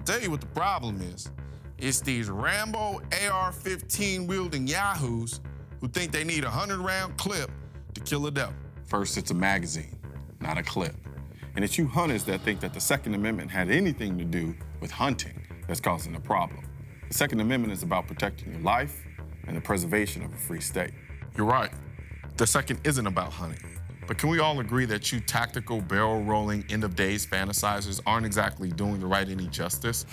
tell you what the problem is. It's these Rambo AR-15 wielding yahoos who think they need a 100-round clip to kill a devil. First, it's a magazine, not a clip. And it's you hunters that think that the Second Amendment had anything to do with hunting that's causing the problem. The Second Amendment is about protecting your life and the preservation of a free state. You're right. The second isn't about hunting. But can we all agree that you tactical, barrel-rolling, end-of-days fantasizers aren't exactly doing the right any justice?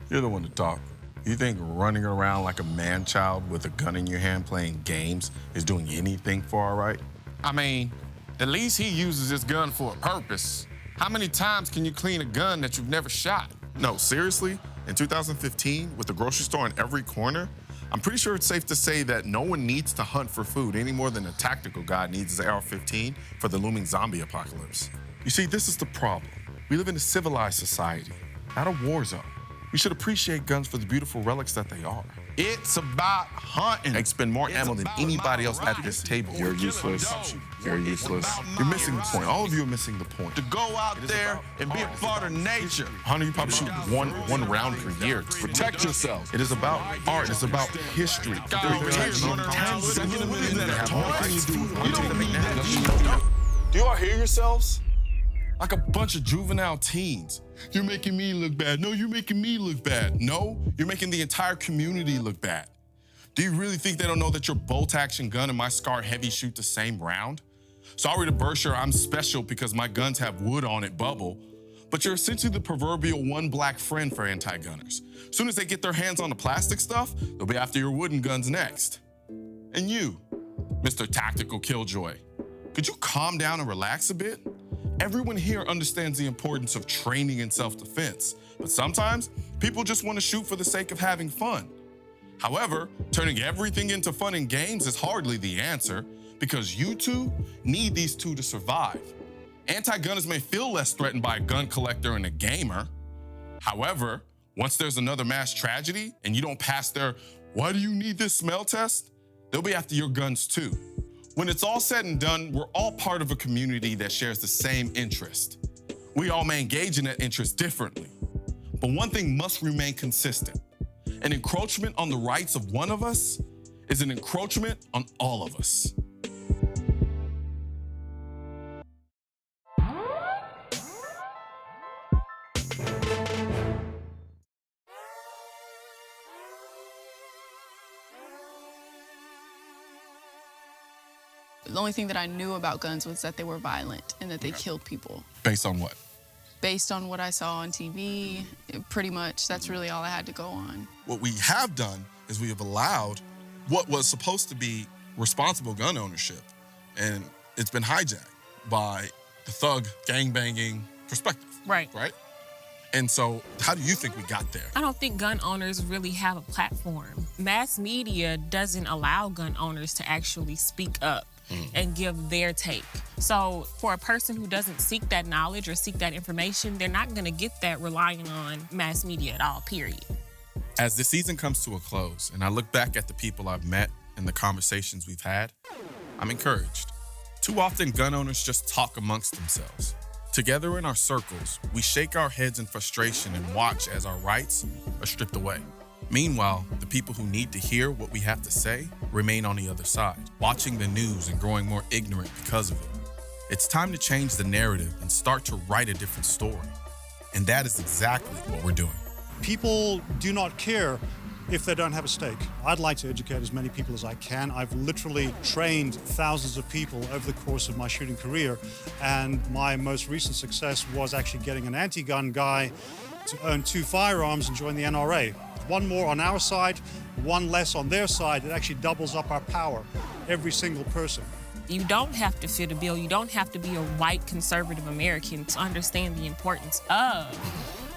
You're the one to talk. You think running around like a man-child with a gun in your hand playing games is doing anything for our right? I mean, at least he uses his gun for a purpose. How many times can you clean a gun that you've never shot? No, seriously? In 2015, with the grocery store on every corner, I'm pretty sure it's safe to say that no one needs to hunt for food any more than a tactical guy needs his AR-15 for the looming zombie apocalypse. You see, this is the problem. We live in a civilized society, not a war zone. We should appreciate guns for the beautiful relics that they are. It's about hunting. They expend more ammo than anybody else at this table. You're useless. You're useless. You're missing the point. All of you are missing the point. To go out there and be a part of nature. Hunter, you probably shoot one round per year. Protect yourself. It is about art. It's about history. Do you all hear yourselves? Like a bunch of juvenile teens. You're making me look bad. No, you're making me look bad. No, you're making the entire community look bad. Do you really think they don't know that your bolt-action gun and my SCAR Heavy shoot the same round? Sorry to burst your I'm special because my guns have wood on it bubble, but you're essentially the proverbial one black friend for anti-gunners. As soon as they get their hands on the plastic stuff, they'll be after your wooden guns next. And you, Mr. Tactical Killjoy, could you calm down and relax a bit? Everyone here understands the importance of training and self-defense, but sometimes people just want to shoot for the sake of having fun. However, turning everything into fun and games is hardly the answer, because you two need these two to survive. Anti-gunners may feel less threatened by a gun collector and a gamer. However, once there's another mass tragedy and you don't pass their "why do you need this" smell test, they'll be after your guns too. When it's all said and done, we're all part of a community that shares the same interest. We all may engage in that interest differently, but one thing must remain consistent. An encroachment on the rights of one of us is an encroachment on all of us. The only thing that I knew about guns was that they were violent and that they killed people. Based on what? Based on what I saw on TV, pretty much, that's really all I had to go on. What we have done is we have allowed what was supposed to be responsible gun ownership, and it's been hijacked by the thug gangbanging perspective. Right. Right? And so how do you think we got there? I don't think gun owners really have a platform. Mass media doesn't allow gun owners to actually speak up and give their take. So for a person who doesn't seek that knowledge or seek that information, they're not gonna get that relying on mass media at all, period. As the season comes to a close and I look back at the people I've met and the conversations we've had, I'm encouraged. Too often gun owners just talk amongst themselves. Together in our circles, we shake our heads in frustration and watch as our rights are stripped away. Meanwhile, the people who need to hear what we have to say remain on the other side, watching the news and growing more ignorant because of it. It's time to change the narrative and start to write a different story. And that is exactly what we're doing. People do not care if they don't have a stake. I'd like to educate as many people as I can. I've literally trained thousands of people over the course of my shooting career, and my most recent success was actually getting an anti-gun guy to own 2 firearms and join the NRA. One more on our side, one less on their side. It actually doubles up our power, every single person. You don't have to fit a bill. You don't have to be a white conservative American to understand the importance of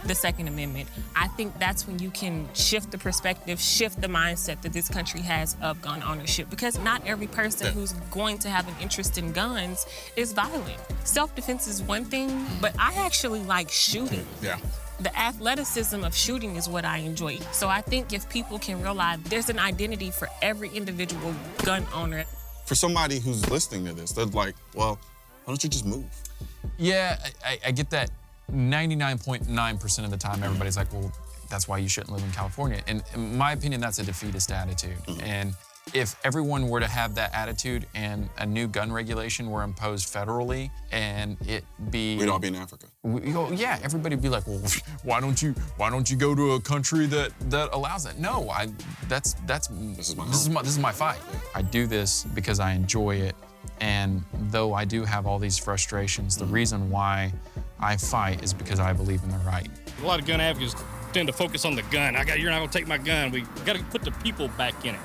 the Second Amendment. I think that's when you can shift the perspective, shift the mindset that this country has of gun ownership, because not every person who's going to have an interest in guns is violent. Self-defense is one thing, but I actually like shooting. Yeah. The athleticism of shooting is what I enjoy. So I think if people can realize there's an identity for every individual gun owner. For somebody who's listening to this, they're like, well, why don't you just move? Yeah, I get that 99.9% of the time, everybody's like, well, that's why you shouldn't live in California. And in my opinion, that's a defeatist attitude. And if everyone were to have that attitude and a new gun regulation were imposed federally and it be... We'd all be in Africa. Yeah, everybody would be like, well, why don't you go to a country that allows that? No, this is my fight. I do this because I enjoy it. And though I do have all these frustrations, the reason why I fight is because I believe in the right. A lot of gun advocates tend to focus on the gun. You're not gonna take my gun. We gotta put the people back in it.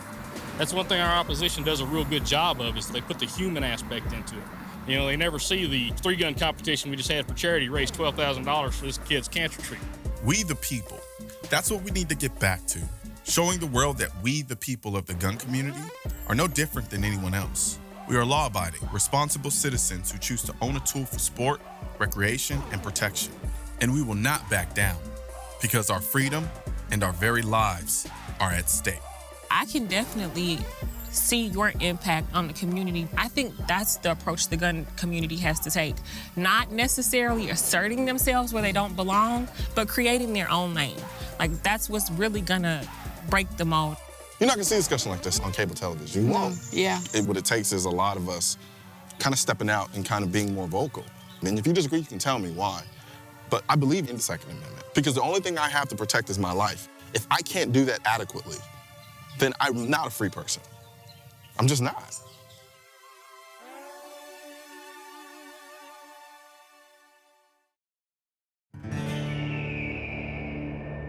That's one thing our opposition does a real good job of, is they put the human aspect into it. You know, they never see the 3-gun competition we just had for charity, raised $12,000 for this kid's cancer treatment. We the people. That's what we need to get back to. Showing the world that we, the people of the gun community, are no different than anyone else. We are law-abiding, responsible citizens who choose to own a tool for sport, recreation, and protection. And we will not back down, because our freedom and our very lives are at stake. I can definitely see your impact on the community. I think that's the approach the gun community has to take. Not necessarily asserting themselves where they don't belong, but creating their own lane. Like, that's what's really gonna break the mold. You're not gonna see a discussion like this on cable television. You won't. Yeah. What it takes is a lot of us kind of stepping out and kind of being more vocal. I mean, if you disagree, you can tell me why. But I believe in the Second Amendment, because the only thing I have to protect is my life. If I can't do that adequately, then I'm not a free person. I'm just not.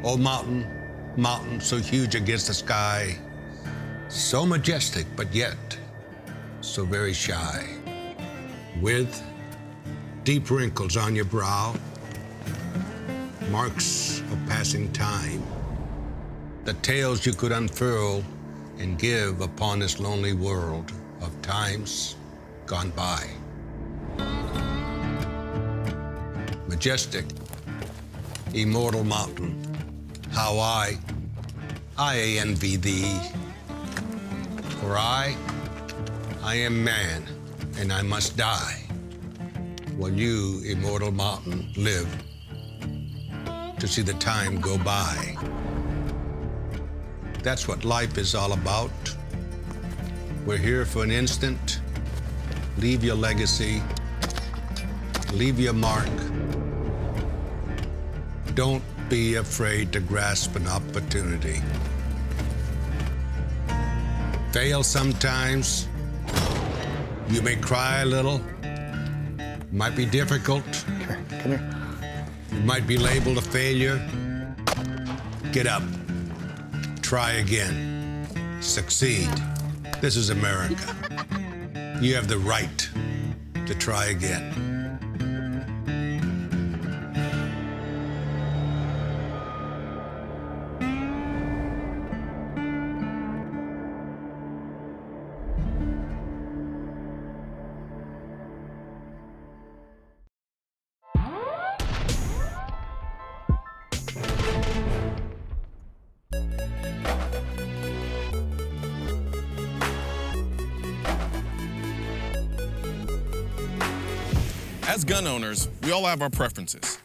Oh, mountain, mountain so huge against the sky, so majestic, but yet so very shy. With deep wrinkles on your brow, marks of passing time, the tales you could unfurl and give upon this lonely world of times gone by. Majestic, immortal mountain, how I envy thee. For I am man, and I must die, while you, immortal mountain, live to see the time go by. That's what life is all about. We're here for an instant. Leave your legacy. Leave your mark. Don't be afraid to grasp an opportunity. Fail sometimes. You may cry a little. It might be difficult. Come here. You might be labeled a failure. Get up. Try again. Succeed. This is America. You have the right to try again. As gun owners, we all have our preferences.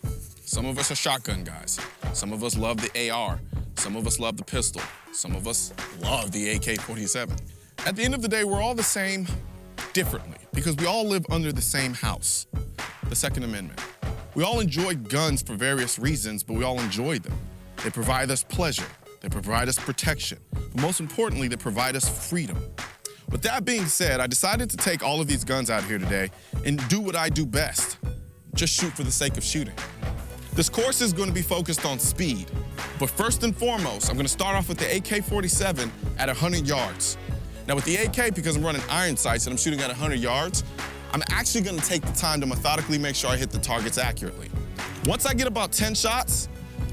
Some of us are shotgun guys. Some of us love the AR. Some of us love the pistol. Some of us love the AK-47. At the end of the day, we're all the same differently, because we all live under the same house, the Second Amendment. We all enjoy guns for various reasons, but we all enjoy them. They provide us pleasure. They provide us protection. But most importantly, they provide us freedom. With that being said, I decided to take all of these guns out here today and do what I do best, just shoot for the sake of shooting. This course is going to be focused on speed, but first and foremost, I'm going to start off with the AK-47 at 100 yards. Now with the AK, because I'm running iron sights and I'm shooting at 100 yards, I'm actually going to take the time to methodically make sure I hit the targets accurately. Once I get about 10 shots,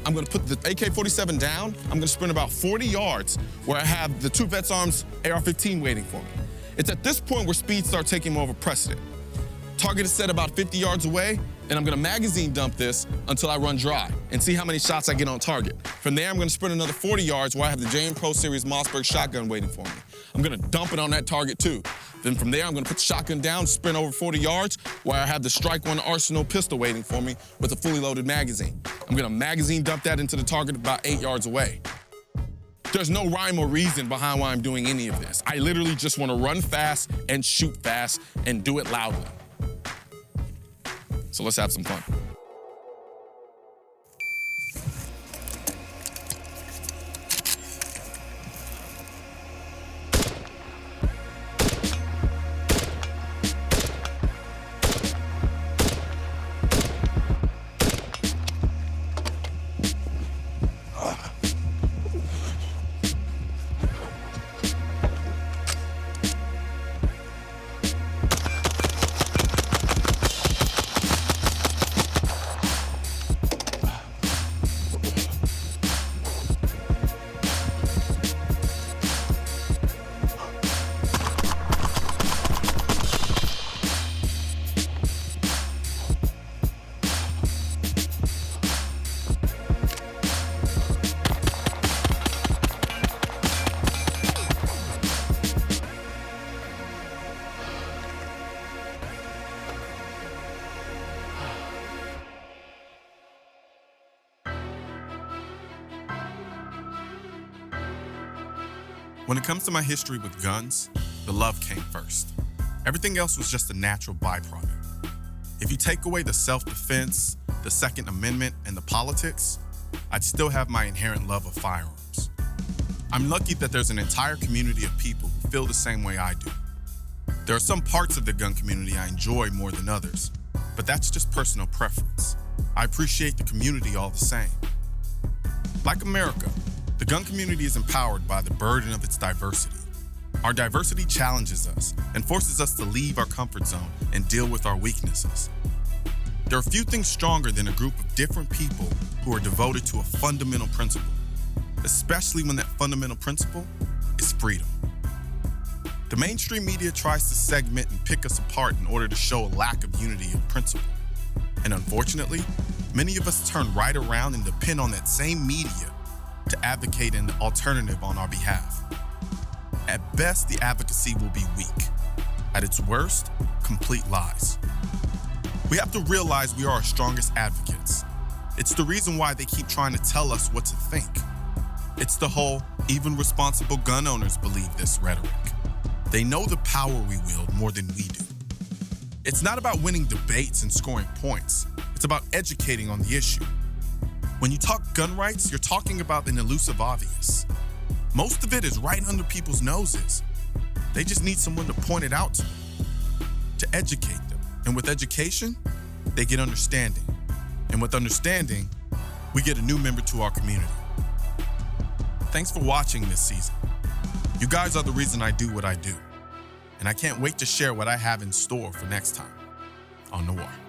I'm gonna put the AK-47 down. I'm gonna sprint about 40 yards where I have the two Vets Arms AR-15 waiting for me. It's at this point where speed starts taking more of a precedent. target is set about 50 yards away, and I'm gonna magazine dump this until I run dry and see how many shots I get on target. From there, I'm gonna sprint another 40 yards where I have the JM Pro Series Mossberg shotgun waiting for me. I'm gonna dump it on that target too. Then from there, I'm gonna put the shotgun down, sprint over 40 yards where I have the Strike One Arsenal pistol waiting for me with a fully loaded magazine. I'm gonna magazine dump that into the target about 8 yards away. There's no rhyme or reason behind why I'm doing any of this. I literally just wanna run fast and shoot fast and do it loudly. So let's have some fun. When it comes to my history with guns, the love came first. Everything else was just a natural byproduct. If you take away the self-defense, the Second Amendment, and the politics, I'd still have my inherent love of firearms. I'm lucky that there's an entire community of people who feel the same way I do. There are some parts of the gun community I enjoy more than others, but that's just personal preference. I appreciate the community all the same. Like America, the gun community is empowered by the burden of its diversity. Our diversity challenges us and forces us to leave our comfort zone and deal with our weaknesses. There are few things stronger than a group of different people who are devoted to a fundamental principle, especially when that fundamental principle is freedom. The mainstream media tries to segment and pick us apart in order to show a lack of unity of principle. And unfortunately, many of us turn right around and depend on that same media to advocate an alternative on our behalf. At best, the advocacy will be weak. At its worst, complete lies. We have to realize we are our strongest advocates. It's the reason why they keep trying to tell us what to think. It's the whole, even responsible gun owners believe this rhetoric. They know the power we wield more than we do. It's not about winning debates and scoring points. It's about educating on the issue. When you talk gun rights, you're talking about an elusive obvious. Most of it is right under people's noses. They just need someone to point it out to educate them. And with education, they get understanding. And with understanding, we get a new member to our community. Thanks for watching this season. You guys are the reason I do what I do. And I can't wait to share what I have in store for next time on NOIR.